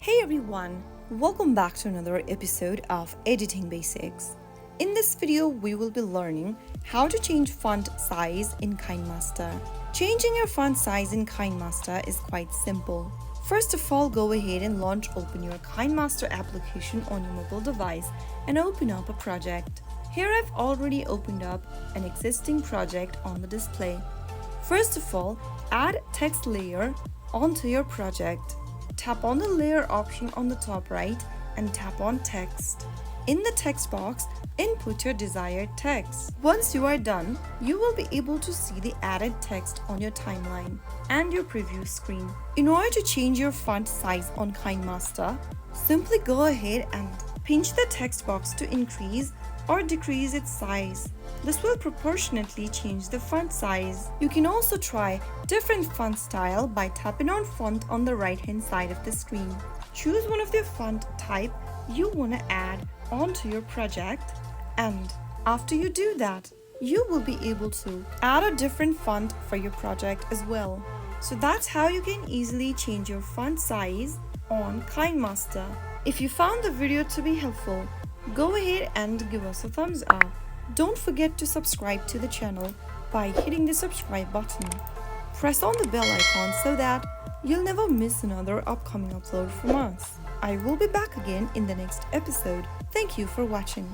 Hey everyone, welcome back to another episode of Editing Basics. In this video, we will be learning how to change font size in KineMaster. Changing your font size in KineMaster is quite simple. First of all, go ahead and open your KineMaster application on your mobile device and open up a project. Here I've already opened up an existing project on the display. First of all, add text layer onto your project. Tap on the layer option on the top right and tap on text. In the text box, input your desired text. Once you are done, you will be able to see the added text on your timeline and your preview screen. In order to change your font size on KineMaster, simply go ahead and pinch the text box to increase or decrease its size. This will proportionately change the font size. You can also try different font style by tapping on font on the right hand side of the screen. Choose one of the font type you want to add onto your project, and after you do that, you will be able to add a different font for your project as well. So that's how you can easily change your font size on KineMaster. If you found the video to be helpful, go ahead and give us a thumbs up. Don't forget to subscribe to the channel by hitting the subscribe button. Press on the bell icon so that you'll never miss another upcoming upload from us. I will be back again in the next episode. Thank you for watching.